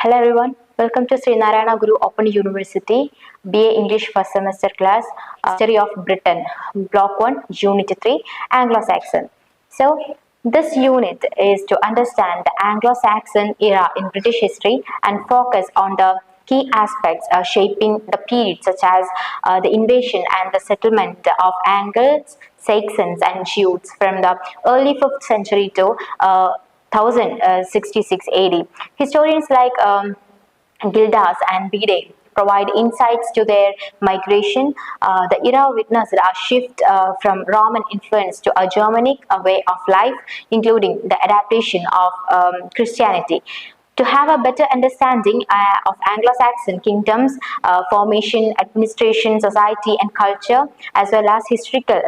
Hello everyone, welcome to Sri Narayana Guru Open University BA English first semester class, History of Britain, Block 1, Unit 3, Anglo-Saxon. So, this unit is to understand the Anglo-Saxon era in British history and focus on the key aspects shaping the period, such as the invasion and the settlement of Angles, Saxons and Jutes from the early 5th century to 1066 AD. Historians like Gildas and Bede provide insights to their migration. The era witnessed a shift from Roman influence to a Germanic way of life, including the adaptation of Christianity. To have a better understanding of Anglo-Saxon kingdoms, formation, administration, society and culture, as well as historical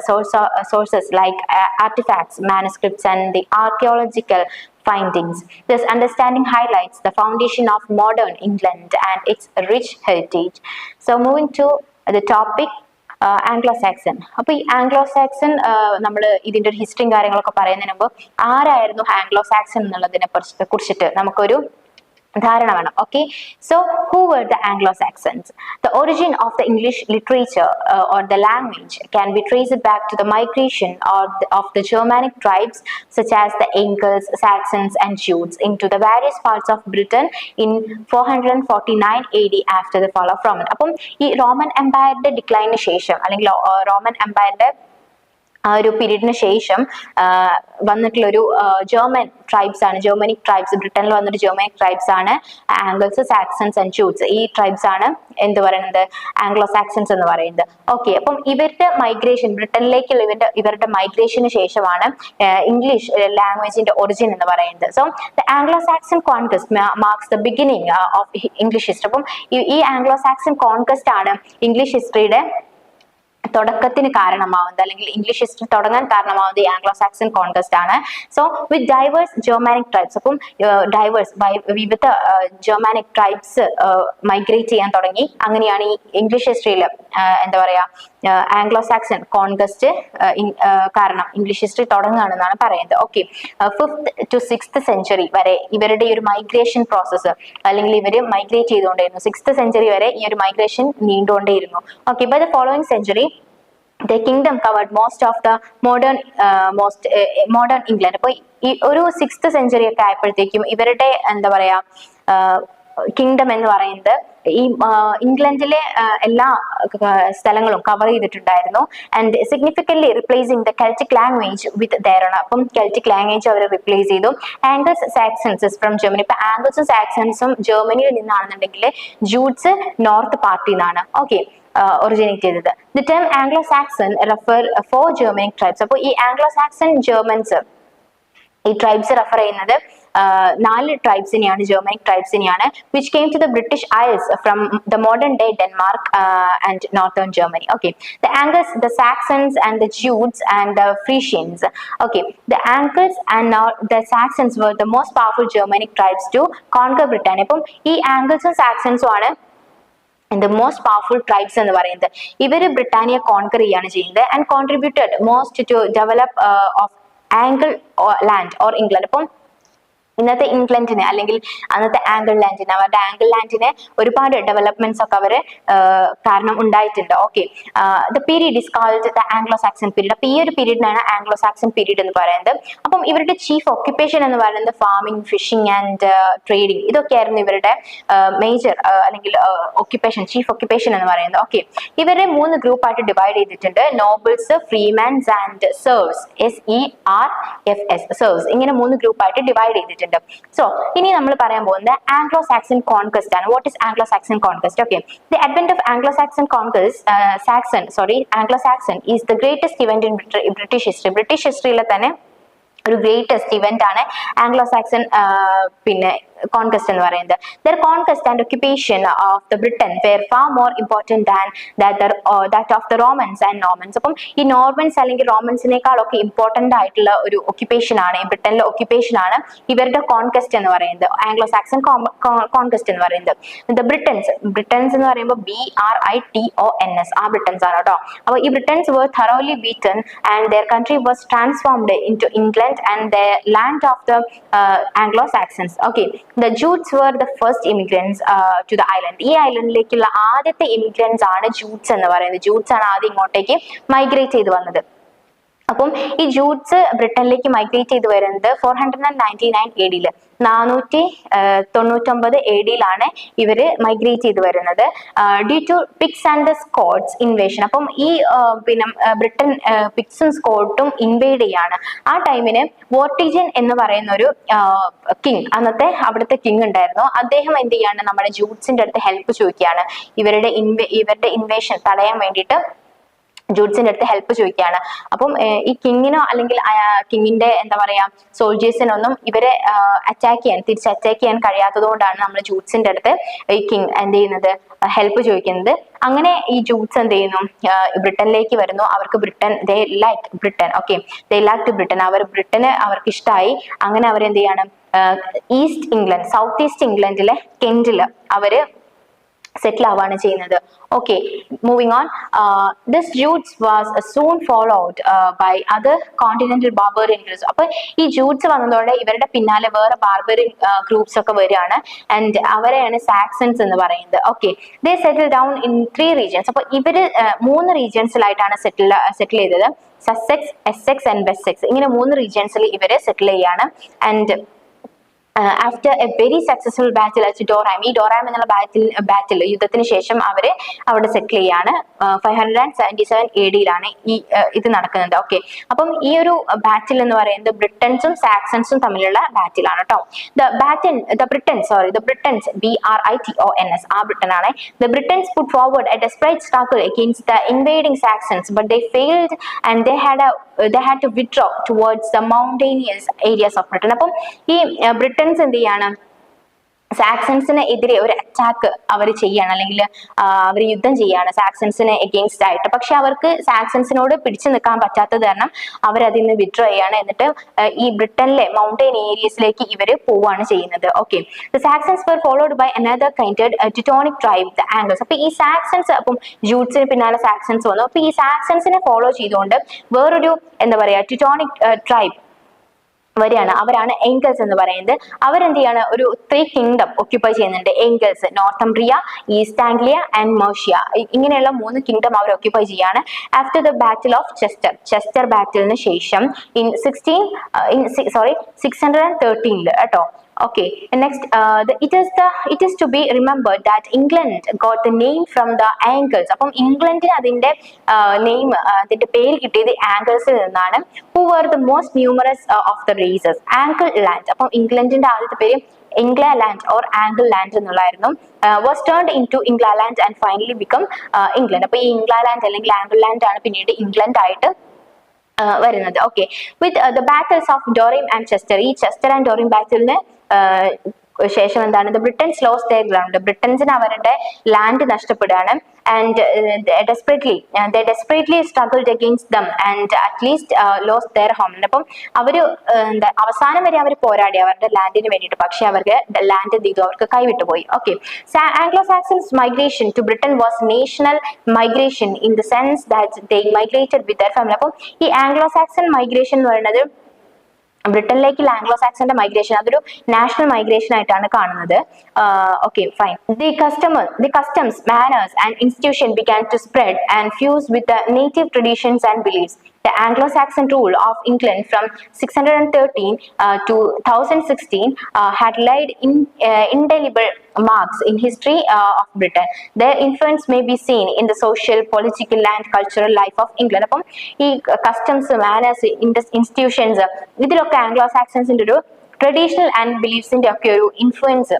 sources like artifacts, manuscripts and the archaeological findings. This understanding highlights the foundation of modern England and its rich heritage. So moving to the topic, Anglo-Saxon. അപ്പോൾ ഈ Anglo-Saxon നമ്മൾ ഇതിൻ്റെ ഒരു ഹിസ്റ്ററിയും കാര്യങ്ങളൊക്കെ പറയുന്നതിന് മുമ്പ് ആരായിരുന്നു ആംഗ്ലോ-സാക്സൺ എന്നുള്ളതിനെ കുറിച്ചിട്ട് നമുക്കൊരു ധാരണ വേണം. Okay, so who were the Anglo-Saxons? The origin of the English literature or the language can be traced back to the migration of the Germanic tribes such as the Angles, Saxons and Jutes into the various parts of Britain in 449 AD after the fall of Roman. അപ്പം ഈ Roman എംപയറിന്റെ ഡിക്ലൈനിന് ശേഷം അല്ലെങ്കിൽ Roman എംപയറിന്റെ ഒരു പീരീഡിന് ശേഷം വന്നിട്ടുള്ളൊരു German tribes ആണ്, Germanic tribes, ബ്രിട്ടനിൽ വന്നൊരു Germanic tribes ആണ് ആംഗിൾസ്, സാക്സൺസ് ആൻഡ് ജൂട്ട്സ്. ഈ ട്രൈബ്സ് ആണ് എന്ത് പറയുന്നത്, ആംഗ്ലോ-സാക്സൺസ് എന്ന് പറയുന്നത്. ഓക്കെ, അപ്പം ഇവരുടെ മൈഗ്രേഷൻ, ബ്രിട്ടനിലേക്കുള്ള ഇവരുടെ മൈഗ്രേഷന് ശേഷമാണ് ഇംഗ്ലീഷ് ലാംഗ്വേജിന്റെ ഒറിജിൻ എന്ന് പറയുന്നത്. So the Anglo Saxon conquest marks the beginning of English history. അപ്പം ഈ ആംഗ്ലോ-സാക്സൺ കോൺക്വസ്റ്റ് ആണ് ഇംഗ്ലീഷ് ഹിസ്റ്ററിയുടെ തുടക്കത്തിന് കാരണമാവുന്നത്, അല്ലെങ്കിൽ ഇംഗ്ലീഷ് ഹിസ്റ്ററി തുടങ്ങാൻ കാരണമാവുന്നത് ഈ ആംഗ്ലോ-സാക്സൺ കോൺക്വസ്റ്റ് ആണ്. So with diverse Germanic tribes, അപ്പം വിവിധ ജർമാനിക് ട്രൈബ്സ് മൈഗ്രേറ്റ് ചെയ്യാൻ തുടങ്ങി. അങ്ങനെയാണ് ഈ ഇംഗ്ലീഷ് ഹിസ്റ്ററിയിൽ എന്താ പറയാ ആംഗ്ലോ-സാക്സൺ കോൺക്വസ്റ്റ് കാരണം ഇംഗ്ലീഷ് ഹിസ്റ്ററി തുടങ്ങുകയാണെന്നാണ് പറയുന്നത്. Okay, 5th to 6th century വരെ ഇവരുടെ ഒരു മൈഗ്രേഷൻ പ്രോസസ്സ്, അല്ലെങ്കിൽ ഇവര് മൈഗ്രേറ്റ് ചെയ്തുകൊണ്ടേയിരുന്നു. 6th സെഞ്ചുറി വരെ ഈ ഒരു മൈഗ്രേഷൻ നീണ്ടുകൊണ്ടേയിരുന്നു. Okay, by the following century the kingdom covered most of the modern England. അപ്പോൾ ഈ ഒരു 6th സെഞ്ചുറി ഒക്കെ ആയപ്പോഴത്തേക്കും ഇവരുടെ എന്താ പറയാ കിങ്ഡം എന്ന് പറയുന്നത് ഈ ഇംഗ്ലണ്ടിലെ എല്ലാ സ്ഥലങ്ങളും കവർ ചെയ്തിട്ടുണ്ടായിരുന്നു. And significantly replacing the Celtic language with their own. അപ്പം കെൽറ്റിക് ലാംഗ്വേജ് അവർ റിപ്ലേസ് ചെയ്തു. Angles, Saxons from Germany. ഇപ്പൊ ആംഗിൾസും സാക്സൺസും ജർമ്മനിയിൽ നിന്നാണെന്നുണ്ടെങ്കിൽ ജൂട്ട്സ് നോർത്ത് പാർട്ടിൽ നിന്നാണ്. ഓക്കെ, ഒറിജിനേറ്റ് ചെയ്തത്. The term Anglo Saxon refer for Germanic tribes. അപ്പോൾ ഈ ആംഗ്ലോ-സാക്സൺ ജർമൻസ്, ഈ ട്രൈബ്സ് റെഫർ ചെയ്യുന്നത് 4 ട്രൈബ്സിനെയാണ്, ജർമ്മനിക് ട്രൈബ്സിനെയാണ്, which came to the British Isles from the modern day Denmark and northern Germany. Okay, the angles, the Saxons and the Jutes and the Frisians. Okay, the Angles and the Saxons were the most powerful Germanic tribes to conquer Britain. അപ്പം ഈ ആംഗിൾസും സാക്സൺസും ആണ് the most powerful tribes എന്ന് പറയുന്നത്. ഇവര് Britannia conquer ചെയ്യാണ് ചെയ്യുന്നത് and contributed most to develop of Angle land or England. അപ്പം ഇന്നത്തെ ഇംഗ്ലണ്ടിന് അല്ലെങ്കിൽ അന്നത്തെ ആംഗിൾ ലാൻഡിന്, അവരുടെ ആംഗിൾ ലാൻഡിന് ഒരുപാട് ഡെവലപ്മെന്റ്സ് ഒക്കെ അവര് കാരണം ഉണ്ടായിട്ടുണ്ട്. Okay, the period is called the Anglo Saxon period. അപ്പൊ ഈ ഒരു പീരീഡിനാണ് ആംഗ്ലോ-സാക്സൺ പീരീഡ് എന്ന് പറയുന്നത്. അപ്പം ഇവരുടെ ചീഫ് ഓക്യുപ്പേഷൻ എന്ന് പറയുന്നത് ഫാമിംഗ്, ഫിഷിംഗ് ആൻഡ് ട്രേഡിംഗ്. ഇതൊക്കെയായിരുന്നു ഇവരുടെ മേജർ അല്ലെങ്കിൽ ഓക്യുപ്പേഷൻ, ചീഫ് ഓക്യുപ്പേഷൻ എന്ന് പറയുന്നത്. ഓക്കെ, ഇവരെ 3 ഗ്രൂപ്പായിട്ട് ഡിവൈഡ് ചെയ്തിട്ടുണ്ട്. Nobles, ഫ്രീമാൻസ് and serves, SERFS, serves. ഇങ്ങനെ 3 ഗ്രൂപ്പായിട്ട് ഡിവൈഡ് ചെയ്തിട്ടുണ്ട്. സോ ഇനി നമ്മൾ പറയാൻ പോകുന്നത് ആംഗ്ലോ-സാക്സൺ കോൺക്വസ്റ്റ് ആണ്. What is Anglo Saxon conquest? Okay, the advent of Anglo Saxon Anglo Saxon is the greatest event in British history. British ഹിസ്റ്ററിയിലെ തന്നെ ഒരു ഗ്രേറ്റസ്റ്റ് ഇവന്റ് ആണ് ആംഗ്ലോ-സാക്സൺ പിന്നെ കോൺക്വസ്റ്റ് എന്ന് പറയുന്നത്. Their conquest and occupation of the Britain were far more important than that of the Romans and Normans. അപ്പം ഈ Norman's അല്ലെങ്കിൽ റോമൻസിനേക്കാളൊക്കെ ഇമ്പോർട്ടന്റ് ആയിട്ടുള്ള ഒരു ഒക്യുപ്പേഷൻ ആണ്, ബ്രിട്ടനിലെ ഒക്യുപ്പേഷൻ ആണ് ഇവരുടെ കോൺക്വസ്റ്റ് എന്ന് പറയുന്നത്, ആംഗ്ലോ-സാക്സൺ കോൺക്വസ്റ്റ് എന്ന് പറയുന്നത്. ദ ബ്രിട്ടൻസ് എന്ന് പറയുമ്പോൾ BRITONS, ആ ബ്രിട്ടൻസ് ആണ് കേട്ടോ. അപ്പോൾ ഈ Britain's were thoroughly beaten and their country was transformed into England and the land of the Anglo-Saxons. Okay, The Jutes were the first immigrants to the island. ഈ ഐലൻഡിലേക്കുള്ള ആദ്യത്തെ immigrants ആണ് ജൂട്ട്സ് എന്ന് പറയുന്നത്. ജൂട്ട്സ് ആണ് ആദ്യം ഇങ്ങോട്ടേക്ക് മൈഗ്രേറ്റ് ചെയ്ത് വന്നത്. അപ്പം ഈ ജൂട്ട്സ് ബ്രിട്ടനിലേക്ക് മൈഗ്രേറ്റ് ചെയ്ത് വരുന്നത് 499 AD 499 AD ഇവര് മൈഗ്രേറ്റ് ചെയ്ത് വരുന്നത് due to Picts and the Scots invasion. അപ്പം ഈ പിന്നെ ബ്രിട്ടൻ പിക്സും സ്കോട്ടും ഇൻവേഡ് ചെയ്യാണ്. ആ ടൈമിന് വോർട്ടിജൻ എന്ന് പറയുന്ന ഒരു കിങ്, അന്നത്തെ അവിടുത്തെ കിങ് ഉണ്ടായിരുന്നു. അദ്ദേഹം എന്ത് ചെയ്യാണ്, നമ്മുടെ ജൂട്ട്സിന്റെ അടുത്ത് ഹെൽപ്പ് ചോദിക്കുകയാണ്. ഇവരുടെ ഇൻവേഷൻ തടയാൻ വേണ്ടിയിട്ട് ജൂട്ട്സിന്റെ അടുത്ത് ഹെൽപ്പ് ചോദിക്കുകയാണ്. അപ്പം ഈ കിങ്ങിനോ അല്ലെങ്കിൽ കിങ്ങിന്റെ എന്താ പറയാ സോൾജേഴ്സിനൊന്നും ഇവരെ തിരിച്ച് അറ്റാക്ക് ചെയ്യാൻ കഴിയാത്തത് കൊണ്ടാണ് നമ്മൾ ജൂട്ട്സിന്റെ അടുത്ത് ഈ കിങ് എന്ത് ചെയ്യുന്നത്, ഹെൽപ്പ് ചോദിക്കുന്നത്. അങ്ങനെ ഈ ജൂട്ട്സ് എന്ത് ചെയ്യുന്നു, ബ്രിട്ടനിലേക്ക് വരുന്നു. അവർക്ക് Britain they like Britain, okay, they like Britain, ബ്രിട്ടന് അവർക്ക് ഇഷ്ടമായി. അങ്ങനെ അവരെന്ത് ചെയ്യാണ്, ഈസ്റ്റ് ഇംഗ്ലണ്ട്, സൗത്ത് ഈസ്റ്റ് ഇംഗ്ലണ്ടിലെ കെന്റില് അവര് സെറ്റിൽ ആവാണ് ചെയ്യുന്നത്. Okay, moving on. This Jutes was soon followed by other continental barbarian groups. അപ്പൊ ഈ ജൂട്ട്സ് വന്നതോടെ ഇവരുടെ പിന്നാലെ വേറെ ബാർബറിയൻ ഗ്രൂപ്പ്സ് ഒക്കെ വരികയാണ്. ആൻഡ് അവരെയാണ് സാക്സൺസ് എന്ന് പറയുന്നത്. Okay, they settle down in 3 regions. അപ്പൊ ഇവര് 3 റീജിയൻസിലായിട്ടാണ് സെറ്റിൽ ചെയ്തത്. സസെക്സ്, എസെക്സ് ആൻഡ് വെസെക്സ്, ഇങ്ങനെ 3 റീജിയൻസിൽ ഇവര് സെറ്റിൽ ചെയ്യാണ്. And after a very successful battle at Deorham, ഈ ഡോറാം എന്നുള്ള ബാറ്റിൽ യുദ്ധത്തിന് ശേഷം അവര് അവിടെ സെറ്റിൽ ചെയ്യാണ്. 577 AD ഈ ഇത് നടക്കുന്നത്. ഓക്കെ, അപ്പം ഈ ഒരു ബാറ്റിൽ എന്ന് പറയുന്നത് ബ്രിട്ടൻസും സാക്സൺസും തമ്മിലുള്ള ബാറ്റിലാണ് കേട്ടോ. ദ ബ്രിട്ടൻസ് BRITONS, ആ ബ്രിട്ടൻ ആണ്. The Britons put forward a desperate struggle against the invading Saxons but they failed and they had to withdraw towards the mountainous areas of Britain. അപ്പം ഈ ബ്രിട്ടൻസ് എന്ത് ചെയ്യാണ്, സാക്സൺസിന് എതിരെ ഒരു അറ്റാക്ക് അവർ ചെയ്യാണ്, അല്ലെങ്കിൽ അവർ യുദ്ധം ചെയ്യാണ് സാക്സൺസിന് എഗെയിൻസ്റ്റ് ആയിട്ട്. പക്ഷെ അവർക്ക് സാക്സൺസിനോട് പിടിച്ചു നിൽക്കാൻ പറ്റാത്തത് കാരണം അവരതിൽ നിന്ന് വിഡ്രോ ചെയ്യാണ്. എന്നിട്ട് ഈ ബ്രിട്ടനിലെ മൗണ്ടൈൻ ഏരിയസിലേക്ക് ഇവർ പോവാണ് ചെയ്യുന്നത്. Okay, the Saxons were followed by another kindred Teutonic tribe, the Angles. അപ്പൊ ഈ സാക്സൺസ്, അപ്പം ജൂട്ട്സിന് പിന്നാലെ സാക്സൺസ് വന്നു. അപ്പൊ ഈ സാക്സൺസിനെ ഫോളോ ചെയ്തുകൊണ്ട് വേറൊരു എന്താ പറയാ ടിറ്റോണിക് ട്രൈബ് വരികയാണ്. അവരാണ് എംഗൽസ് എന്ന് പറയുന്നത്. അവരെന്ത് ചെയ്യാണ്, ഒരു 3 കിങ്ഡം ഒക്യുപ്പൈ ചെയ്യുന്നുണ്ട്. Angles, Northumbria, East Anglia and Mercia, ഇങ്ങനെയുള്ള 3 കിങ്ഡം അവർ ഒക്യുപ്പൈ ചെയ്യാണ്. After the battle of Chester ബാറ്റിലിന് ശേഷം ഇൻ 613 കേട്ടോ. Okay, and next it is to be remembered that England got the name from the Angles. അപ്പം ഇംഗ്ലണ്ടിന് അതിന്റെ നെയിം, അതിന്റെ പേര് കിട്ടിയത് ആംഗിൾസിൽ നിന്നാണ്. who were the most numerous of the races. Angle land, അപ്പം ഇംഗ്ലണ്ടിന്റെ ആദ്യത്തെ പേര് ഇംഗ്ലലാൻഡ് ഓർ ആംഗിൾ ലാൻഡ് എന്നുള്ളായിരുന്നു. was turned into England and finally become England. അപ്പൊ ഈ ഇംഗ്ലലാൻഡ് അല്ലെങ്കിൽ ആംഗിൾ ലാൻഡ് ആണ് പിന്നീട് ഇംഗ്ലണ്ട് ആയിട്ട് വരുന്നത്. Okay, with the battles of Deorham and Chester, ഈ ചെസ്റ്റർ ആൻഡ് ഡോറിം ബാറ്റിലിന് ശേഷം എന്താണ്, the Britons lose their ground, ബ്രിട്ടൻസിന് അവരുടെ ലാൻഡ് നഷ്ടപ്പെടുകയാണ്. And they desperately struggled against them and at least lost their home. അപ്പം അവര് അവസാനം വരെ അവർ പോരാടി അവരുടെ ലാൻഡിന് വേണ്ടിയിട്ട്. പക്ഷെ അവർക്ക് ലാൻഡ് എന്ത് ചെയ്തു, അവർക്ക് കൈവിട്ടുപോയി. Okay, Anglo-Saxons migration to Britain was national migration in the sense that they migrated with their family. അപ്പം ഈ ആംഗ്ലോ-സാക്സൺ മൈഗ്രേഷൻ എന്ന് പറയുന്നത് ബ്രിട്ടനിലേക്കുള്ള ആംഗ്ലോ സാക്സന്റെ മൈഗ്രേഷൻ, അതൊരു നാഷണൽ മൈഗ്രേഷൻ ആയിട്ടാണ് കാണുന്നത്. Okay, fine. The customs, manners and institution began to spread and fuse with the native traditions and beliefs. The Anglo-Saxon rule of England from 613 to 1016 had laid indelible marks in history of Britain. Their influence may be seen in the social, political and cultural life of England. അപ്പം ഈ customs, manners, institutions, ഇതിലൊക്കെ ആംഗ്ലോ-സാക്സൺസിന്റെ ഒരു traditional and ബിലീഫ്സിന്റെ ഒക്കെ ഒരു influence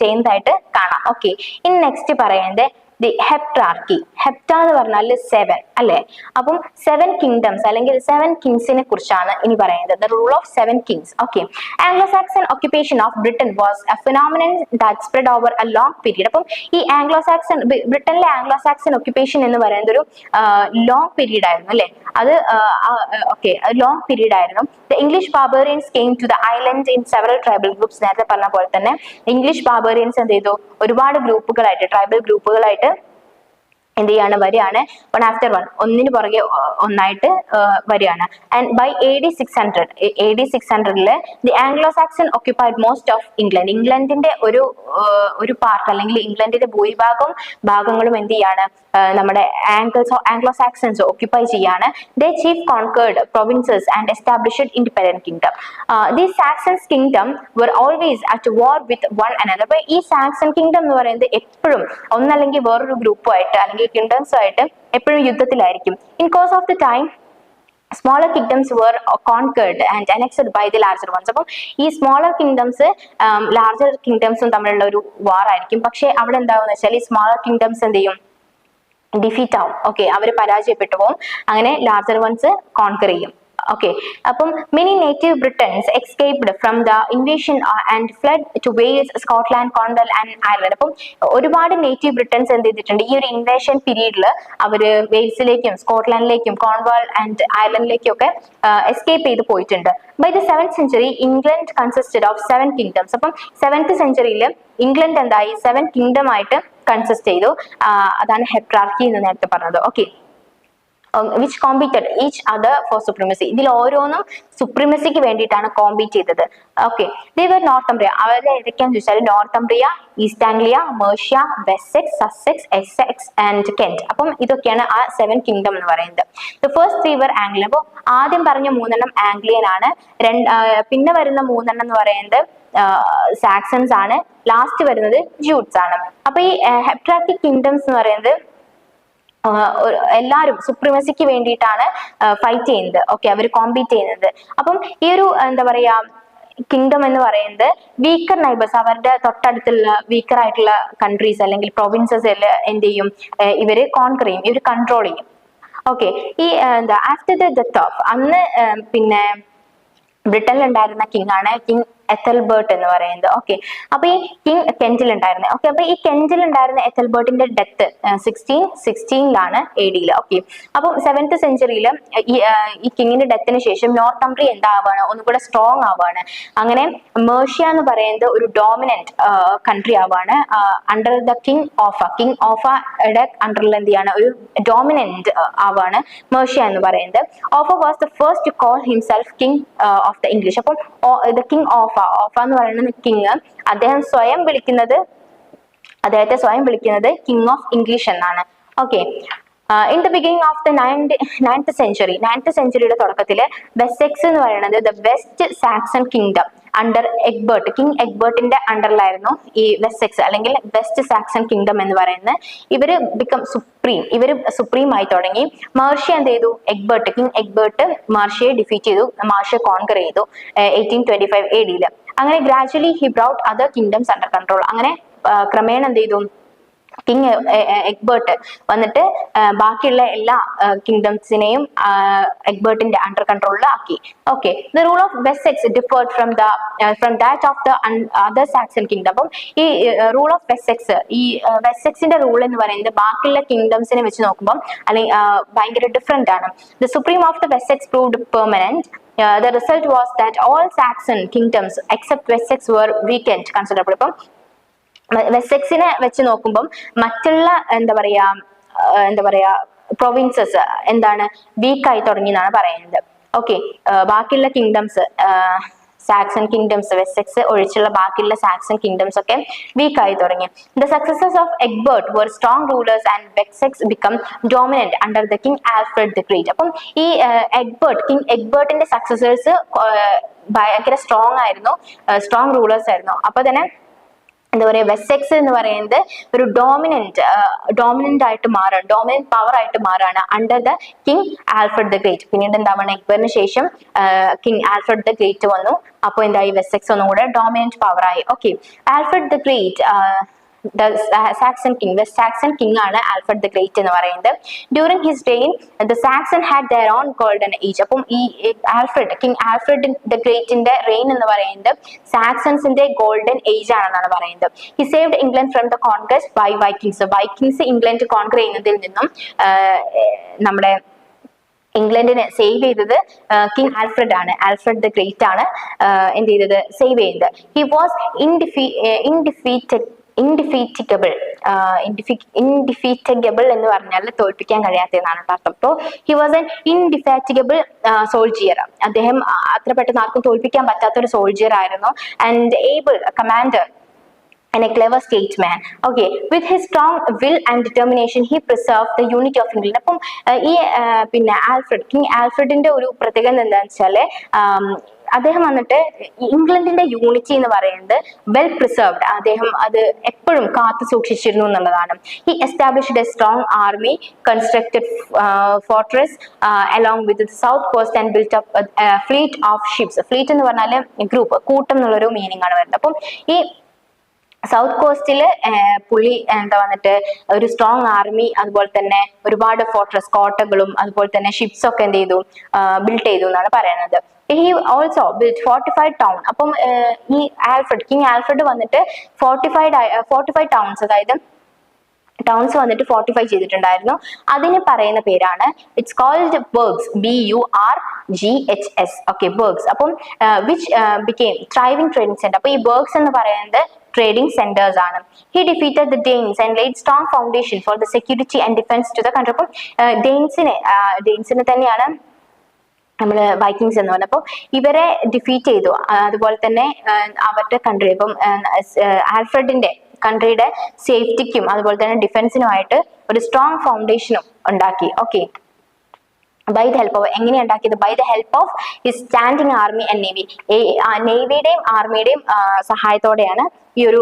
ചെയ്യുന്നതായിട്ട് കാണാം. Okay, ഇനി next പറയുന്നത് ദി ഹെപ്റ്റാർക്കി. ഹെപ്റ്റ എന്ന് പറഞ്ഞാൽ 7 അല്ലെ. അപ്പം 7 കിങ്ഡംസ് അല്ലെങ്കിൽ 7 കിങ്സിനെ കുറിച്ചാണ് ഇനി പറയുന്നത്. The rule of 7 Kings. Okay, Anglo-Saxon occupation of Britain was a phenomenon that spread over a long period. അപ്പം ഈ ആംഗ്ലോ-സാക്സൺ, ബ്രിട്ടനിലെ ആംഗ്ലോ-സാക്സൺ occupation എന്ന് പറയുന്നത് ഒരു ലോങ് പീരീഡ് ആയിരുന്നു അല്ലെ. അത് ഓക്കെ, ലോങ് പീരീഡ് ആയിരുന്നു. The English barbarians came to the island in several tribal groups. നേരത്തെ പറഞ്ഞ പോലെ തന്നെ ഇംഗ്ലീഷ് ബാർബേറിയൻസ് എന്ത് ചെയ്തു, ഒരുപാട് ഗ്രൂപ്പുകളായിട്ട്, ട്രൈബൽ ഗ്രൂപ്പുകളായിട്ട് എന്ത് ചെയ്യാണ് വരികയാണ്, വൺ ആഫ്റ്റർ വൺ, ഒന്നിന് പുറകെ ഒന്നായിട്ട് വരികയാണ്. And by AD 600 the Anglo Saxon occupied most of England. ഇംഗ്ലണ്ടിന്റെ ഒരു പാർട്ട് അല്ലെങ്കിൽ ഇംഗ്ലണ്ടിന്റെ ഭാഗങ്ങളും എന്ത് ചെയ്യാണ്, നമ്മുടെ ആംഗ്ലോ സാക്സൺസ് ഓക്യുപ്പൈ ചെയ്യാണ്. They chief conquered provinces and established independent kingdom. The Saxons kingdom were always at war with one another. അപ്പൊ ഈ സാക്സൺ കിങ്ഡം എന്ന് പറയുന്നത് എപ്പോഴും ഒന്നല്ലെങ്കിൽ വേറൊരു ഗ്രൂപ്പുമായിട്ട് അല്ലെങ്കിൽ കിങ്ഡംസുമായിട്ട് എപ്പോഴും യുദ്ധത്തിലായിരിക്കും. In course of the time smaller kingdoms were conquered and annexed by the larger ones. അപ്പം ഈ സ്മോളർ കിങ്ഡംസ് ലാർജർ കിങ്ഡംസും തമ്മിലുള്ള ഒരു വാർ ആയിരിക്കും. പക്ഷെ അവിടെ എന്താവുന്ന വെച്ചാൽ ഈ സ്മോളർ കിങ്ഡംസ് എന്ത് ചെയ്യും, ഡിഫീറ്റ് ആവും. ഓക്കെ, അവർ പരാജയപ്പെട്ടു പോകും. അങ്ങനെ ലാർജർ വൺസ് കോൺകർ ചെയ്യും. ഓക്കെ, അപ്പം many native Britons escaped from the invasion and fled to Wales, Scotland, Cornwall and Ireland. അപ്പം ഒരുപാട് നേറ്റീവ് ബ്രിട്ടൻസ് എന്ത് ചെയ്തിട്ടുണ്ട്, ഈ ഒരു ഇൻവേഷൻ പീരീഡിൽ അവര് വെയിൽസിലേക്കും സ്കോട്ട്ലാൻഡിലേക്കും കോൺവാൾ ആൻഡ് അയർലൻഡിലേക്കും ഒക്കെ എസ്കേപ്പ് ചെയ്ത് പോയിട്ടുണ്ട്. By the 7th century England consisted of 7 kingdoms. അപ്പം 7th centuryയിൽ ഇംഗ്ലണ്ട് എന്തായി, 7 kingdom ആയിട്ട് കൺസിസ്റ്റ് ചെയ്തു. അതാണ് ഹെട്രാർക്കി എന്ന് നേരത്തെ പറഞ്ഞത്. Okay, which competed each other for supremacy. ഇതിൽ ഓരോന്നും സുപ്രീമസിക്ക് വേണ്ടിയിട്ടാണ് കോമ്പീറ്റ് ചെയ്തത്. Okay, they were Northumbria. അവരെ ഏതൊക്കെയാന്ന് ചോദിച്ചാൽ Northumbria, East Anglia, Mercia, Wessex, Sussex, Essex and Kent. അപ്പം ഇതൊക്കെയാണ് ആ 7 kingdom എന്ന് പറയുന്നത്. The first 3 were Anglian. അപ്പോൾ ആദ്യം പറഞ്ഞ 3 ആംഗ്ലിയൻ ആണ്. പിന്നെ വരുന്ന 3 എന്ന് പറയുന്നത് സാക്സൺസ് ആണ്. ലാസ്റ്റ് വരുന്നത് ജൂട്ട്സ് ആണ്. അപ്പൊ ഈ ഹെപ്ട്രാർക്കിക് കിങ്ഡംസ് എന്ന് പറയുന്നത് എല്ലാവരും സുപ്രീമസിക്ക് വേണ്ടിയിട്ടാണ് ഫൈറ്റ് ചെയ്യുന്നത്. ഓക്കെ, അവർ കോമ്പീറ്റ് ചെയ്യുന്നത്. അപ്പം ഈ ഒരു എന്താ പറയാ കിങ്ഡം എന്ന് പറയുന്നത് വീക്കർ നൈബേഴ്സ്, അവരുടെ തൊട്ടടുത്തുള്ള വീക്കർ ആയിട്ടുള്ള കൺട്രീസ് അല്ലെങ്കിൽ പ്രൊവിൻസസ് എന്ത് ചെയ്യും, ഇവര് കോൺകർ ചെയ്യും, ഇവർ കൺട്രോൾ ചെയ്യും. ഓക്കെ, ഈ എന്താ ആഫ്റ്റർ ദ ഡെത്ത് ഓഫ്, അന്ന് പിന്നെ ബ്രിട്ടനിൽ ഉണ്ടായിരുന്ന കിങ് ആണ് കിങ് എത്തൽബർട്ട് എന്ന് പറയുന്നത്. ഓക്കെ, അപ്പൊ ഈ കിങ് കെന്റിൽ ഉണ്ടായിരുന്നത്. ഓക്കെ, അപ്പൊ ഈ കെന്റിൽ ഉണ്ടായിരുന്ന എത്തൽബർട്ടിന്റെ ഡെത്ത് 1616 AD. ഓക്കെ, അപ്പം 7th century ഈ കിങ്ങിന്റെ ഡെത്തിന് ശേഷം നോർത്തംബ്രിയ എന്താവാണ്, ഒന്നുകൂടെ സ്ട്രോങ് ആവാണ്. അങ്ങനെ മേർഷ്യ എന്ന് പറയുന്നത് ഒരു ഡോമിനന്റ് കൺട്രി ആവാണ് അണ്ടർ ദ കിങ് ഓഫയുടെ അണ്ടറിൽ എന്ത് ചെയ്യാണ്, ഒരു ഡോമിനന്റ് ആവാണ് മേർഷ്യ എന്ന് പറയുന്നത്. Offa was the first to call himself king of the English. അപ്പം ദ കിങ് ഓഫ എന്ന് പറയുന്ന കിങ് അദ്ദേഹത്തെ സ്വയം വിളിക്കുന്നത് കിങ് ഓഫ് ഇംഗ്ലീഷ് എന്നാണ്. Okay, in the beginning of the 9th century, 9th centuryയുടെ തുടക്കത്തില് വെസെക്സ് എന്ന് പറയുന്നത് the West Saxon kingdom under Egbert, king എഗ്ബർട്ടിന്റെ അണ്ടറിലായിരുന്നു ഈ വെസെക്സ് അല്ലെങ്കിൽ വെസ്റ്റ് സാക്സൺ കിങ്ഡം എന്ന് പറയുന്നത്. ഇവര് സുപ്രീം ആയി തുടങ്ങി. മേർഷ്യ എന്ത് ചെയ്തു, കിങ് എഗ്ബർട്ട് മാർഷ്യയെ ഡിഫീറ്റ് ചെയ്തു, മാർഷ്യ കോൺകർ ചെയ്തു 1825 AD. അങ്ങനെ gradually he brought other kingdoms under control. അങ്ങനെ ക്രമേണ എന്ത് ചെയ്തു, കിങ് എഗ്ബർട്ട് വന്നിട്ട് ബാക്കിയുള്ള എല്ലാ കിങ്ഡംസിനെയും എഗ്ബർട്ടിന്റെ അണ്ടർ കൺട്രോളിൽ ആക്കി. Okay, the rule of Wessex deferred from that of the other Saxon kingdom. അപ്പം ഈ റൂൾ ഓഫ് വെസെക്സ്, ഈ വെസെക്സിന്റെ റൂൾ എന്ന് പറയുന്നത് ബാക്കിയുള്ള കിങ്ഡംസിനെ വെച്ച് നോക്കുമ്പോൾ അല്ലെങ്കിൽ ഭയങ്കര ഡിഫറെന്റ് ആണ്. The supreme of the Wessex proved permanent. The result was that all Saxon kingdoms except Wessex were weakened considerably. അപ്പം വെസെക്സിനെ വെച്ച് നോക്കുമ്പം മറ്റുള്ള എന്താ പറയാ പ്രൊവിൻസസ് എന്താണ് വീക്കായി തുടങ്ങി എന്നാണ് പറയുന്നത്. ഓക്കെ, ബാക്കിയുള്ള കിങ്ഡംസ് സാക്സൺ കിങ്ഡംസ് വെസെക്സ് ഒഴിച്ചുള്ള ബാക്കിയുള്ള സാക്സൺ കിങ്ഡംസ് ഒക്കെ വീക്ക് ആയി തുടങ്ങി. The successors of Egbert were strong rulers and Wessex become dominant under the king Alfred the Great. അപ്പം ഈ കിങ് എഗ്ബർട്ടിന്റെ സക്സസേഴ്സ് ഭയങ്കര സ്ട്രോങ് റൂളേഴ്സ് ആയിരുന്നു. അപ്പൊ തന്നെ എന്താ പറയാ വെസെക്സ് എന്ന് പറയുന്നത് ഒരു ഡോമിനന്റ് ആയിട്ട് മാറാണ്, ഡോമിനന്റ് പവർ ആയിട്ട് മാറാണ് under the king Alfred the Great. പിന്നീട് എന്താണ് എഗ്ബറിന് ശേഷം കിങ് ആൽഫ്രഡ് ദ ഗ്രേറ്റ് വന്നു. അപ്പോൾ എന്തായി, വെസെക്സ് ഒന്നും കൂടെ ഡോമിനന്റ് പവർ ആയി. Okay, Alfred the Great West Saxon king ആണ് ആൽഫ്രഡ് ദ ഗ്രേറ്റ് എന്ന് പറയുന്നത്. During his reign the Saxon had their own golden age. അപ്പം ഈ കിങ് ആൽഫ്രഡ് ദ ഗ്രേറ്റിന്റെ റെയിൻ എന്ന് പറയുന്നത് സാക്സൺസിന്റെ ഗോൾഡൻ ഏജ് ആണെന്നാണ് പറയുന്നത്. He saved England from the conquest by Vikings England conquer ചെയ്യുന്നതിൽ നിന്നും നമ്മുടെ ഇംഗ്ലണ്ടിനെ സേവ് ചെയ്തത് കിങ് ആൽഫ്രഡ് ദ ഗ്രേറ്റ് ആണ് എന്ത് ചെയ്തത്, സേവ് ചെയ്തത്. ഹി വാസ് ഇൻഡിഫീറ്റഡ് ഇൻഡിഫീറ്റബിൾ ഇൻഡിഫീറ്റബിൾ എന്ന് പറഞ്ഞാൽ തോൽപ്പിക്കാൻ കഴിയാത്തതെന്നാണ് അർത്ഥം. അപ്പോൾ ഹി വാസ് എൻ ഇൻഡിഫാറ്റിഗബിൾ സോൾജിയർ. അദ്ദേഹം അത്ര പെട്ടെന്ന് ആർക്കും തോൽപ്പിക്കാൻ പറ്റാത്തൊരു സോൾജിയർ ആയിരുന്നു. And able commander and a clever statesman. Okay, with his strong will and determination he preserved the unity of England. അപ്പം ഈ പിന്നെ കിങ് ആൽഫ്രഡിന്റെ ഒരു പ്രത്യേകത എന്താണെന്ന് വെച്ചാല് അദ്ദേഹം വന്നിട്ട് ഇംഗ്ലണ്ടിന്റെ യൂണിറ്റി എന്ന് പറയുന്നത് വെൽ പ്രിസർവ്ഡ്, അദ്ദേഹം അത് എപ്പോഴും കാത്തു സൂക്ഷിച്ചിരുന്നു എന്നുള്ളതാണ്. He established A strong army, constructed fortress along with south cost and built up fleet of ships. Fleet എന്ന് പറഞ്ഞാല് ഗ്രൂപ്പ്, കൂട്ടം എന്നുള്ളൊരു മീനിങ് ആണ് വരുന്നത്. അപ്പം ഈ സൗത്ത് കോസ്റ്റില് പുള്ളി വന്നിട്ട് ഒരു സ്ട്രോങ് ആർമി, അതുപോലെ തന്നെ ഒരുപാട് ഫോർട്രസ് കോട്ടകളും അതുപോലെ തന്നെ ഷിപ്സ് ഒക്കെ എന്ത് ചെയ്തു, ബിൽഡ് ചെയ്തു എന്നാണ് പറയുന്നത്. He also build fortified town. അപ്പം ഈ കിങ് ആൽഫ്രഡ് വന്നിട്ട് ഫോർട്ടിഫൈഡ് ടൗൺസ്, അതായത് ടൗൺസ് വന്നിട്ട് ഫോർട്ടിഫൈ ചെയ്തിട്ടുണ്ടായിരുന്നു. അതിന് പറയുന്ന പേരാണ്, it's called burghs, BURGHS. Okay, burghs. അപ്പം which became thriving trading centre. അപ്പൊ ഈ ബർഗ്സ് എന്ന് പറയുന്നത് ട്രേഡിംഗ് സെന്റേഴ്സ് ആണ്. He defeated the Danes and laid strong foundation for the security and defence to the country. അപ്പം ഡെയിൻസിനെ തന്നെയാണ് നമ്മള് വൈക്കിങ്സ് എന്ന് പറഞ്ഞപ്പോൾ ഇവരെ ഡിഫീറ്റ് ചെയ്തു. അതുപോലെ തന്നെ അവരുടെ കൺട്രി, ഇപ്പം ആൽഫ്രഡിന്റെ കൺട്രിയുടെ സേഫ്റ്റിക്കും അതുപോലെ തന്നെ ഡിഫൻസിനുമായിട്ട് ഒരു സ്ട്രോങ് ഫൗണ്ടേഷനും ഉണ്ടാക്കി. Okay, by the help of, എങ്ങനെയാണ് ഉണ്ടാക്കിയത്? By the help of his standing army and navy. നേവിയുടെയും ആർമിയുടെയും സഹായത്തോടെയാണ് ഈ ഒരു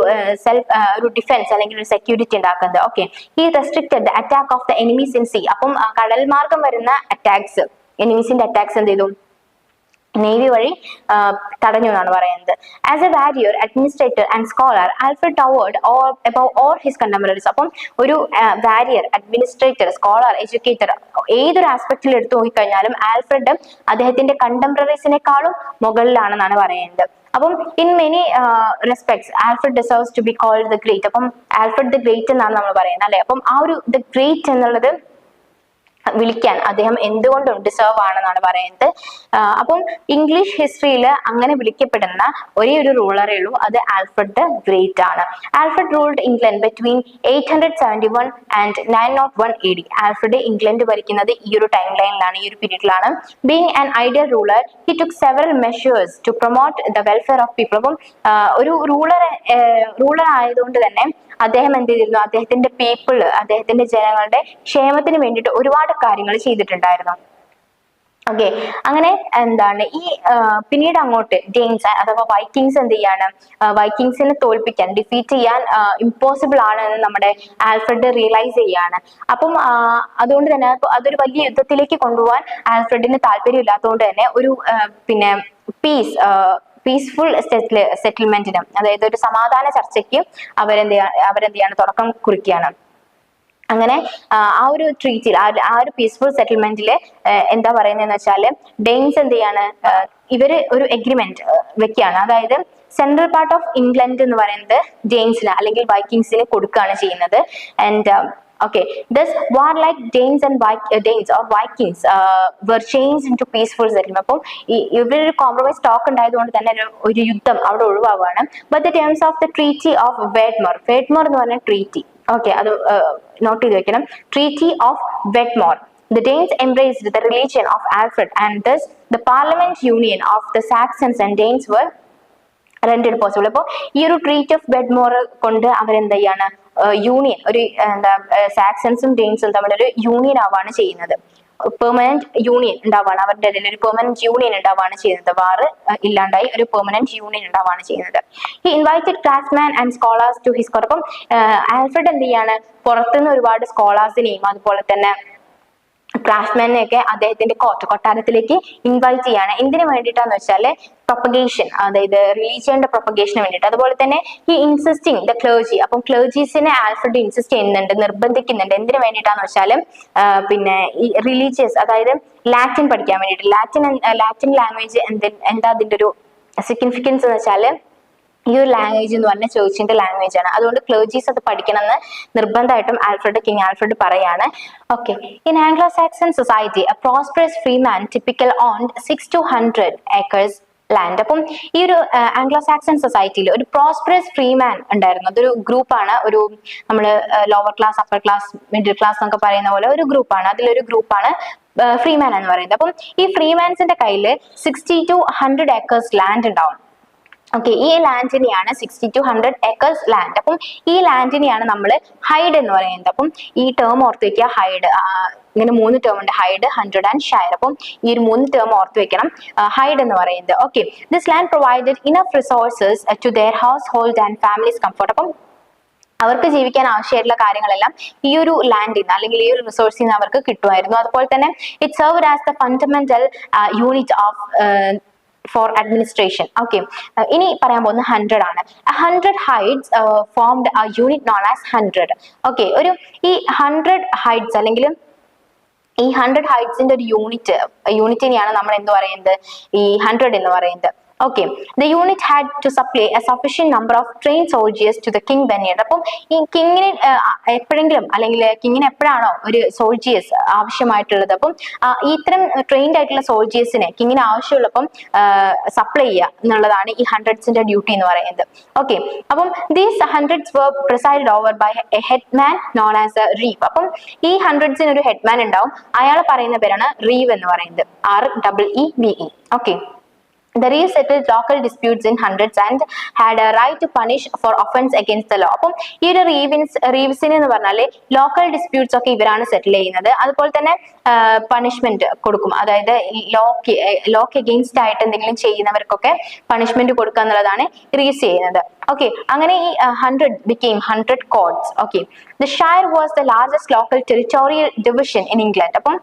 ഡിഫൻസ് അല്ലെങ്കിൽ ഒരു സെക്യൂരിറ്റി ഉണ്ടാക്കുന്നത്. Okay, he restricted the attack of the enemies in sea. അപ്പം കടൽ മാർഗം വരുന്ന അറ്റാക്സ്, എനിമീസിന്റെ അറ്റാക്സ് എന്ത് ചെയ്തു? നേവി വഴി തടഞ്ഞു എന്നാണ് പറയുന്നത്. As a warrior, administrator and scholar, Alfred towered above all his contemporaries. അപ്പം ഒരു വാരിയർ, അഡ്മിനിസ്ട്രേറ്റർ, സ്കോളർ, എഡ്യൂക്കേറ്റർ, ഏതൊരു ആസ്പെക്റ്റിൽ എടുത്തു നോക്കിക്കഴിഞ്ഞാലും ആൽഫ്രഡ് അദ്ദേഹത്തിന്റെ കണ്ടംപററീസിനെക്കാളും മുകളിലാണെന്നാണ് പറയുന്നത്. അപ്പം in many respects Alfred deserves to be called the Great. അപ്പം ആൽഫ്രഡ് ദ ഗ്രേറ്റ് എന്നാണ് നമ്മൾ പറയുന്നത്, അല്ലെ? അപ്പം ആ ഒരു ദ ഗ്രേറ്റ് എന്നുള്ളത് വിളിക്കാൻ അദ്ദേഹം എന്തുകൊണ്ടും ഡിസേർവ് ആണെന്നാണ് പറയുന്നത്. അപ്പം ഇംഗ്ലീഷ് ഹിസ്റ്ററിയിൽ അങ്ങനെ വിളിക്കപ്പെടുന്ന ഒരേ ഒരു റൂളറേ ഉള്ളൂ, അത് ആൽഫ്രഡ് ദ ഗ്രേറ്റ് ആണ്. Alfred ruled England between 871 and 901 AD. Alfred England ഭരിക്കുന്നത് ഈ ഒരു ടൈം ലൈനിലാണ്, ഈ ഒരു പീരീഡിലാണ്. Being an ideal ruler, he took several measures to promote the welfare of people. അപ്പം ഒരു റൂളർ ആയതുകൊണ്ട് തന്നെ അദ്ദേഹം എന്ത് ചെയ്തിരുന്നു? അദ്ദേഹത്തിന്റെ അദ്ദേഹത്തിന്റെ ജനങ്ങളുടെ ക്ഷേമത്തിന് വേണ്ടിയിട്ട് ഒരുപാട് കാര്യങ്ങൾ ചെയ്തിട്ടുണ്ടായിരുന്നു. ഓക്കെ, അങ്ങനെ ഈ പിന്നീട് അങ്ങോട്ട് ഡെയിൻസ് അഥവാ വൈക്കിങ്സ് എന്ത് ചെയ്യാണ്? വൈക്കിങ്സിനെ തോൽപ്പിക്കാൻ, ഡിഫീറ്റ് ചെയ്യാൻ ഇമ്പോസിബിൾ ആണ് എന്ന് നമ്മുടെ ആൽഫ്രഡ് റിയലൈസ് ചെയ്യാണ്. അപ്പം അതുകൊണ്ട് തന്നെ അതൊരു വലിയ യുദ്ധത്തിലേക്ക് കൊണ്ടുപോകാൻ ആൽഫ്രഡിന് താല്പര്യമില്ലാത്തതുകൊണ്ട് തന്നെ ഒരു പീസ്ഫുൾ സെറ്റിൽമെന്റിന്, അതായത് ഒരു സമാധാന ചർച്ചയ്ക്ക് അവരെന്ത് ചെയ്യാണ്? തുടക്കം കുറിക്കുകയാണ്. അങ്ങനെ ആ ഒരു ട്രീറ്റിൽ, ആ ഒരു പീസ്ഫുൾ സെറ്റിൽമെന്റില് എന്താ പറയുന്നതെന്ന് വെച്ചാല് ഡെയിൻസ് എന്ത് ചെയ്യാണ്? ഇവര് ഒരു എഗ്രിമെന്റ് വെക്കുകയാണ്. അതായത് സെൻട്രൽ പാർട്ട് ഓഫ് ഇംഗ്ലണ്ട് എന്ന് പറയുന്നത് ഡെയിൻസിന് അല്ലെങ്കിൽ വൈക്കിങ്സിന് കൊടുക്കുകയാണ് ചെയ്യുന്നത്. And okay, thus warlike Danes and Danes or Vikings were changed into peaceful settlement. അപ്പം ഇവരൊരു കോംപ്രമൈസ് ടോക്ക് ഉണ്ടായതുകൊണ്ട് തന്നെ ഒരു യുദ്ധം അവിടെ ഒഴിവാവാണ്. But the terms of the treaty of Wedmore എന്ന് പറഞ്ഞ ട്രീറ്റി, ഓക്കെ, അത് നോട്ട് ചെയ്ത് വെക്കണം. Treaty of Wedmore, the Danes embraced the religion of Alfred and thus the parliament union of the Saxons and Danes were rendered possible. അപ്പോൾ ഈ ഒരു treat of വെഡ്മോർ കൊണ്ട് അവരെന്ത് ചെയ്യാണ്? യൂണിയൻ, ഒരു സാക്സൺസും ഡെയിൻസും തമ്മിലൊരു യൂണിയൻ ആവാണ് ചെയ്യുന്നത്. പെർമനന്റ് യൂണിയൻ ഉണ്ടാവാണ് അവരുടെ ഇടയിൽ, ഒരു പെർമനന്റ് യൂണിയൻ ഉണ്ടാവാണ് ചെയ്യുന്നത്. വാറ് ഇല്ലാണ്ടായി ഒരു പെർമനന്റ് യൂണിയൻ ഉണ്ടാവാണ് ചെയ്യുന്നത്. He invited craftsman and scholars to his court. അപ്പം ആൽഫ്രഡ് എന്ത് ചെയ്യാണ്? പുറത്തുനിന്ന് ഒരുപാട് സ്കോളേഴ്സിനെയും അതുപോലെ തന്നെ ക്രാഫ്റ്റ്മാനെയൊക്കെ അദ്ദേഹത്തിന്റെ കൊട്ടാരത്തിലേക്ക് ഇൻവൈറ്റ് ചെയ്യാണ്. എന്തിനു വേണ്ടിയിട്ടാന്ന് വെച്ചാല് പ്രൊപ്പഗേഷൻ, അതായത് റിലീജിയന്റെ പ്രൊപ്പഗേഷന് വേണ്ടിയിട്ട്. അതുപോലെ തന്നെ ഈ ഇൻസിസ്റ്റിംഗ് ദ ക്ലേർജി, അപ്പം ക്ലേർജീസിനെ ആൽഫ്രഡ് ഇൻസിസ്റ്റ് ചെയ്യുന്നുണ്ട്, നിർബന്ധിക്കുന്നുണ്ട്. എന്തിനു വേണ്ടിയിട്ടാന്ന് വെച്ചാല് ഈ റിലീജിയസ്, അതായത് ലാറ്റിൻ പഠിക്കാൻ വേണ്ടിയിട്ട്. ലാറ്റിൻ ലാംഗ്വേജ് എന്താ അതിന്റെ ഒരു സിഗ്നിഫിക്കൻസ് എന്ന് വെച്ചാല് ഈ ഒരു ലാംഗ്വേജ് എന്ന് പറഞ്ഞാൽ ചേർച്ചിന്റെ ലാംഗ്വേജ് ആണ്. അതുകൊണ്ട് ക്ലേർജീസ് അത് പഠിക്കണമെന്ന് നിർബന്ധമായിട്ടും കിങ് ആൽഫ്രഡ് പറയാണ്. Okay, in Anglo Saxon society A prosperous free man typical owned 6 to 100 acres land. അപ്പം ഈ ഒരു ആംഗ്ലോ സാക്സൺ സൊസൈറ്റിയിൽ ഒരു പ്രോസ്പെറസ് ഫ്രീമാൻ ഉണ്ടായിരുന്നു. അതൊരു ഗ്രൂപ്പാണ്, ഒരു നമ്മൾ lower class, upper class, middle class എന്നൊക്കെ പറയുന്ന പോലെ ഒരു ഗ്രൂപ്പാണ്. അതിലൊരു ഗ്രൂപ്പാണ് ഫ്രീമാൻ എന്ന് പറയുന്നത്. അപ്പം ഈ ഫ്രീമാൻസിന്റെ കയ്യിൽ 60 to 100 acres ലാൻഡ് ഉണ്ടാവും. ഓക്കെ, ഈ ലാൻഡിനെയാണ് 60 to 100 acres ലാൻഡ്. അപ്പം ഈ ലാൻഡിനെയാണ് നമ്മൾ ഹൈഡ് എന്ന് പറയുന്നത്. അപ്പം ഈ ടേം ഓർത്ത് വെക്കുക, ഹൈഡ്. ഇങ്ങനെ 3 ടേം ഉണ്ട്, ഹൈഡ്, 100 ആൻഡ് ഷെയർ. അപ്പം ഈ ഒരു 3 ടേം ഓർത്ത് വെക്കണം, ഹൈഡ് എന്ന് പറയുന്നത്. Okay, this land provided enough resources to their household and families comfort. അപ്പം അവർക്ക് ജീവിക്കാൻ ആവശ്യമായിട്ടുള്ള കാര്യങ്ങളെല്ലാം ഈ ഒരു ലാൻഡിൽ നിന്ന് അല്ലെങ്കിൽ ഈ ഒരു റിസോഴ്സിൽ നിന്ന് അവർക്ക് കിട്ടുമായിരുന്നു. അതുപോലെ തന്നെ it served as the fundamental unit of for administration. Okay, ഇനി പറയാൻ പോകുന്നത് 100 ആണ്. 100 hides formed a unit known as 100. Okay, ഈ 100 ഹൈഡ്സ് അല്ലെങ്കിൽ ഈ 100 ഹൈഡ്സിന്റെ ഒരു യൂണിറ്റിനെയാണ് നമ്മൾ എന്ത് പറയുന്നത്, ഈ 100 എന്ന് പറയുന്നത്. Okay, the unit had to supply a sufficient number of trained soldiers to the king when needed. അപ്പം ഈ കിങ്ങിന് എപ്പോഴെങ്കിലും അല്ലെങ്കിൽ കിങ്ങിന് എപ്പോഴാണോ ഒരു സോൾജിയേഴ്സ് ആവശ്യമായിട്ടുള്ളത്, അപ്പം ഇത്തരം ട്രെയിൻഡ് ആയിട്ടുള്ള സോൾജിയേഴ്സിനെ കിങ്ങിന് ആവശ്യമുള്ളപ്പം സപ്ലൈ ചെയ്യുക എന്നുള്ളതാണ് ഈ 100ന്റെ ഡ്യൂട്ടി എന്ന് പറയുന്നത്. ഓക്കെ, അപ്പം these 100s were presided over by a headman known as a reeve. അപ്പം ഈ 100ന് ഒരു ഹെഡ്മാൻ ഉണ്ടാവും, അയാൾ പറയുന്ന പേരാണ് റീവ് എന്ന് പറയുന്നത്, REEVE. Okay, the reeve settled local disputes in 100s and had a right to punish for offense against the law. അപ്പം ഈ ഒരു റീവ്സിന് എന്ന് പറഞ്ഞാൽ ലോക്കൽ ഡിസ്പ്യൂട്ട്സ് ഒക്കെ ഇവരാണ് സെറ്റിൽ ചെയ്യുന്നത്. അതുപോലെ തന്നെ പണിഷ്മെന്റ് കൊടുക്കും, അതായത് ലോക്ക് എഗെയിൻസ്റ്റ് ആയിട്ട് എന്തെങ്കിലും ചെയ്യുന്നവർക്കൊക്കെ പണിഷ്മെന്റ് കൊടുക്കുക എന്നുള്ളതാണ് റീവ്സ് ചെയ്യുന്നത്. ഓക്കെ, അങ്ങനെ ഈ 100 became 100 courts. Okay, the shire was the largest local territorial division in England. അപ്പം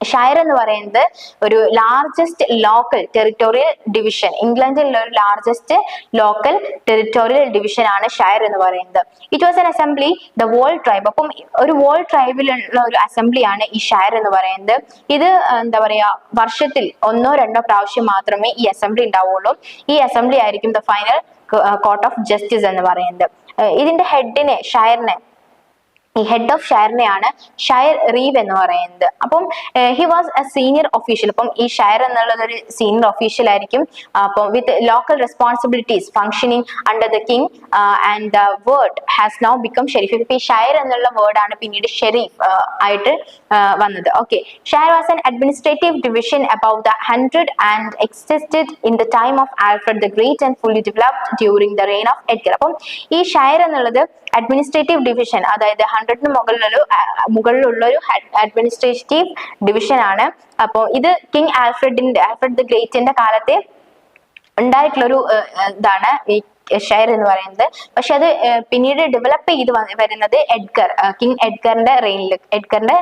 ഷയർ എന്ന് പറയുന്നത് ഒരു ലാർജസ്റ്റ് ലോക്കൽ ടെറിട്ടോറിയൽ ഡിവിഷൻ, ഇംഗ്ലണ്ടിലുള്ള ഒരു ലാർജസ്റ്റ് ലോക്കൽ ടെറിട്ടോറിയൽ ഡിവിഷൻ ആണ് ഷയർ എന്ന് പറയുന്നത്. It was an assembly the whole tribe. അപ്പം ഒരു വോൾ ട്രൈബിലുള്ള ഒരു അസംബ്ലിയാണ് ഈ ഷയർ എന്ന് പറയുന്നത്. ഇത് എന്താ പറയാ, വർഷത്തിൽ 1-2 പ്രാവശ്യം മാത്രമേ ഈ അസംബ്ലി ഉണ്ടാവുള്ളൂ. ഈ അസംബ്ലി ആയിരിക്കും the final court of justice എന്ന് പറയുന്നത്. ഇതിന്റെ ഹെഡിനെ, ഷയറിനെ, ഈ ഹെഡ് ഓഫ് ഷയറിനെയാണ് ഷയർ റീവ് എന്ന് പറയുന്നത്. അപ്പം he was a senior official. അപ്പം ഈ ഷയർ എന്നുള്ളത് ഒരു സീനിയർ ഒഫീഷ്യൽ ആയിരിക്കും. അപ്പം with local responsibilities functioning under the king and the word has now become sheriff. ഇപ്പൊ ഈ ഷയർ എന്നുള്ള വേർഡാണ് പിന്നീട് ഷെരീഫ് ആയിട്ട് വന്നത്. Okay, shire was an administrative division about the 100 and existed in the time of Alfred the great and fully developed during the reign of Edgar. അപ്പം ഈ shire എന്നുള്ളത് അഡ്മിനിസ്ട്രേറ്റീവ് ഡിവിഷൻ, അതായത് 100ന് മുകളിലുള്ള ഒരു അഡ്മിനിസ്ട്രേറ്റീവ് ഡിവിഷൻ ആണ്. അപ്പോൾ ഇത് കിങ് ആൽഫ്രഡ് ദ ഗ്രേറ്റിന്റെ കാലത്തെ ഉണ്ടായിട്ടുള്ളൊരു ഇതാണ് ഈ ഷയർ എന്ന് പറയുന്നത്. പക്ഷെ അത് പിന്നീട് ഡെവലപ്പ് ചെയ്ത് വരുന്നത് കിങ് എഡ്ഗറിന്റെ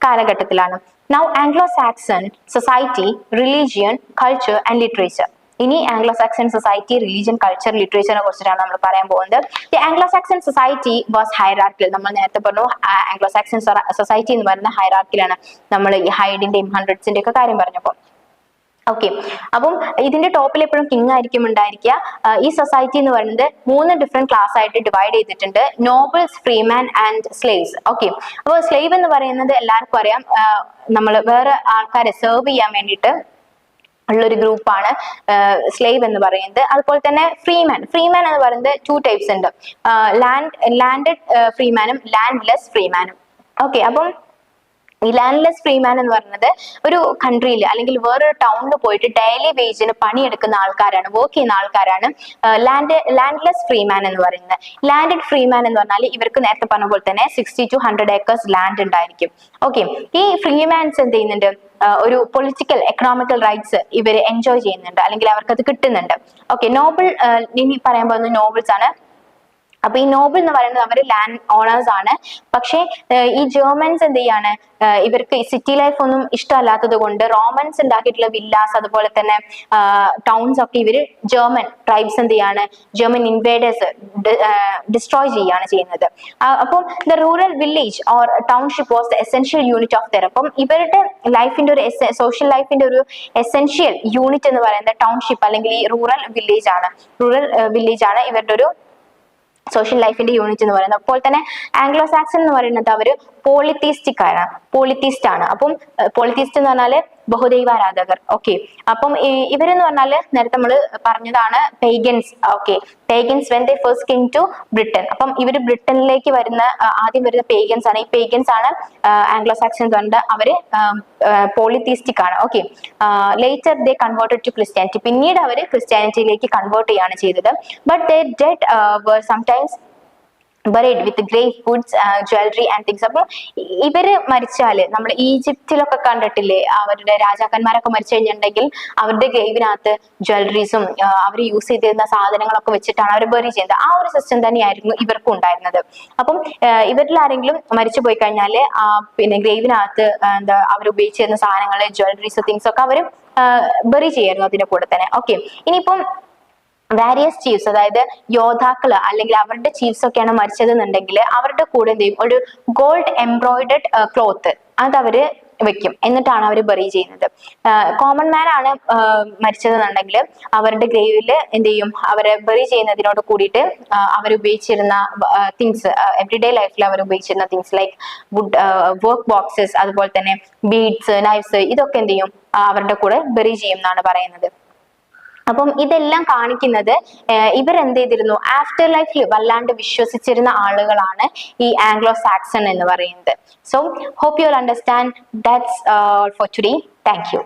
കാലഘട്ടത്തിലാണ്. Now Anglo Saxon society, religion, culture and literature. ഇനി Anglo Saxon society, religion, culture, ലിറ്ററേച്ചറിനെ കുറിച്ചിട്ടാണ് നമ്മൾ പറയാൻ പോകുന്നത്. The Anglo Saxon society was hierarchical. നമ്മൾ നേരത്തെ പറഞ്ഞു ആംഗ്ലോ സാക്സൺ സൊസൈറ്റി എന്ന് പറയുന്ന ഹൈറാർക്കിലാണ്. നമ്മൾ ഈ ഹൈഡിന്റെയും 100ന്റെ ഒക്കെ കാര്യം പറഞ്ഞപ്പോൾ. ഓക്കെ, അപ്പം ഇതിന്റെ ടോപ്പിൽ എപ്പോഴും കിങ് ആയിരിക്കും ഉണ്ടായിരിക്കുക. ഈ സൊസൈറ്റി എന്ന് പറയുന്നത് 3 ഡിഫറെന്റ് ക്ലാസ് ആയിട്ട് ഡിവൈഡ് ചെയ്തിട്ടുണ്ട്: nobles, Freeman and slaves. Okay, അപ്പോൾ സ്ലേവ് എന്ന് പറയുന്നത് എല്ലാവർക്കും അറിയാം, നമ്മൾ വേറെ ആൾക്കാരെ സെർവ് ചെയ്യാൻ വേണ്ടിയിട്ട് ഉള്ളൊരു ഗ്രൂപ്പാണ് സ്ലേവ് എന്ന് പറയുന്നത്. അതുപോലെ തന്നെ ഫ്രീമാൻ എന്ന് പറയുന്നത് 2 ടൈപ്സ് ഉണ്ട്: ലാൻഡഡ് ഫ്രീമാനും ലാൻഡ്ലെസ് ഫ്രീമാനും. ഓക്കെ, അപ്പം ഈ ലാൻഡ്ലെസ് ഫ്രീമാൻ എന്ന് പറയുന്നത് ഒരു കൺട്രിയിൽ അല്ലെങ്കിൽ വേറൊരു ടൗണിൽ പോയിട്ട് ഡെയിലി വേജിന് പണിയെടുക്കുന്ന ആൾക്കാരാണ്, വർക്ക് ചെയ്യുന്ന ആൾക്കാരാണ് ലാൻഡ്ലെസ് ഫ്രീമാൻ എന്ന് പറയുന്നത്. ലാൻഡഡ് ഫ്രീമാൻ എന്ന് പറഞ്ഞാൽ ഇവർക്ക് നേരത്തെ പറഞ്ഞ പോലെ തന്നെ 60 to 100 acres ലാൻഡ് ഉണ്ടായിരിക്കും. ഓക്കെ, ഈ ഫ്രീമാൻസ് എന്ത് ചെയ്യുന്നുണ്ട്, ഒരു പൊളിറ്റിക്കൽ എക്കണോമിക്കൽ റൈറ്റ്സ് ഇവർ എൻജോയ് ചെയ്യുന്നുണ്ട്, അല്ലെങ്കിൽ അവർക്ക് അത് കിട്ടുന്നുണ്ട്. ഓക്കെ, നോബിൾ ഇനി പറയാൻ പോകുന്നത് നോബിൾസ് ആണ്. അപ്പൊ ഈ നോബിൾ എന്ന് പറയുന്നത് അവർ ലാൻഡ് ഓണേഴ്സ് ആണ്. പക്ഷേ ഈ ജർമൻസ് എന്ത് ചെയ്യാണ്, ഇവർക്ക് സിറ്റി ലൈഫ് ഒന്നും ഇഷ്ടമല്ലാത്തത് കൊണ്ട് റോമൻസ് ഉണ്ടാക്കിയിട്ടുള്ള വില്ലാസ്, അതുപോലെ തന്നെ ടൗൺസ് ഒക്കെ ഇവര് ജർമൻ ട്രൈബ്സ് എന്ത് ചെയ്യാണ്, ജർമൻ ഇൻവേഡേഴ്സ് ഡിസ്ട്രോയ് ചെയ്യാണ് ചെയ്യുന്നത്. അപ്പം the rural village or township was the essential unit of their. അപ്പം ഇവരുടെ ലൈഫിന്റെ ഒരു സോഷ്യൽ ലൈഫിന്റെ ഒരു എസെൻഷ്യൽ യൂണിറ്റ് എന്ന് പറയുന്നത് ടൗൺഷിപ്പ് അല്ലെങ്കിൽ ഈ റൂറൽ വില്ലേജ് ആണ് ഇവരുടെ ഒരു സോഷ്യൽ ലൈഫിന്റെ യൂണിറ്റ് എന്ന് പറയുന്നത്. അപ്പോൾ തന്നെ ആംഗ്ലോ സാക്സൺ എന്ന് പറയുന്നത് അവര് പോളിത്തീസ്റ്റ് ആണ്. അപ്പം പോളിത്തീസ്റ്റ് എന്ന് പറഞ്ഞാല് ബഹുദൈവാരാധകർ. ഓക്കെ, അപ്പം ഇവരെന്ന് പറഞ്ഞാൽ നേരത്തെ നമ്മൾ പറഞ്ഞതാണ് pagans. Okay, pagans when they first came to Britain. അപ്പം ഇവർ ബ്രിട്ടനിലേക്ക് വരുന്ന ആദ്യം വരുന്ന പേഗൻസ് ആണ്. ഈ പേഗൻസ് ആണ് ആംഗ്ലോ സാക്സൺസ് ഉണ്ട്, അവര് പോളിതീസ്റ്റിക് ആണ്. Okay, later they converted to Christianity. പിന്നീട് അവർ ക്രിസ്ത്യാനിറ്റിയിലേക്ക് കൺവേർട്ട് ചെയ്യാണ് ചെയ്തത്. But they dead were sometimes buried with grave goods, jewelry and things. അപ്പോൾ ഇവര് മരിച്ചാല് നമ്മൾ ഈജിപ്തിലൊക്കെ കണ്ടിട്ടില്ലേ, അവരുടെ രാജാക്കന്മാരൊക്കെ മരിച്ചു കഴിഞ്ഞിട്ടുണ്ടെങ്കിൽ അവരുടെ ഗ്രേവിനകത്ത് ജ്വല്ലറീസും അവർ യൂസ് ചെയ്തിരുന്ന സാധനങ്ങളൊക്കെ വെച്ചിട്ടാണ് അവർ ബറി ചെയ്യുന്നത്. ആ ഒരു സിസ്റ്റം തന്നെയായിരുന്നു ഇവർക്കും ഉണ്ടായിരുന്നത്. അപ്പം ഇവരിൽ ആരെങ്കിലും മരിച്ചു പോയി കഴിഞ്ഞാല് പിന്നെ ഗ്രേവിനകത്ത് എന്താ അവർ ഉപയോഗിച്ചിരുന്ന സാധനങ്ങള്, ജ്വല്ലറീസ്, തിങ്സ് ഒക്കെ അവർ ബറി ചെയ്യായിരുന്നു അതിന്റെ കൂടെ തന്നെ. ഓക്കെ, ഇനിയിപ്പം വാരിയസ് ചീഫ്സ്, അതായത് യോദ്ധാക്കള് അല്ലെങ്കിൽ അവരുടെ ചീഫ്സ് ഒക്കെയാണ് മരിച്ചതെന്നുണ്ടെങ്കിൽ അവരുടെ കൂടെ എന്ത് ചെയ്യും, ഒരു ഗോൾഡ് എംബ്രോയിഡഡ് ക്ലോത്ത് അത് അവര് വെക്കും, എന്നിട്ടാണ് അവർ ബറി ചെയ്യുന്നത്. കോമൺ മാൻ ആണ് മരിച്ചതെന്നുണ്ടെങ്കിൽ അവരുടെ ഗ്രേവില് എന്ത് ചെയ്യും, അവരെ ബറി ചെയ്യുന്നതിനോട് കൂടിയിട്ട് അവർ ഉപയോഗിച്ചിരുന്ന തിങ്സ്, എവറിഡേ ലൈഫിൽ അവർ ഉപയോഗിച്ചിരുന്ന things like woodwork boxes, അതുപോലെ തന്നെ ബീഡ്സ്, നൈഫ്സ്, ഇതൊക്കെ എന്ത് ചെയ്യും, അവരുടെ കൂടെ ബറി ചെയ്യും എന്നാണ് പറയുന്നത്. അപ്പം ഇതെല്ലാം കാണിക്കുന്നത് ഇവരെന്ത് ചെയ്തിരുന്നു, ആഫ്റ്റർ ലൈഫിൽ വല്ലാണ്ട് വിശ്വസിച്ചിരുന്ന ആളുകളാണ് ഈ ആംഗ്ലോ സാക്സൺ എന്ന് പറയുന്നത്. So hope you understand. That's for today. Thank U.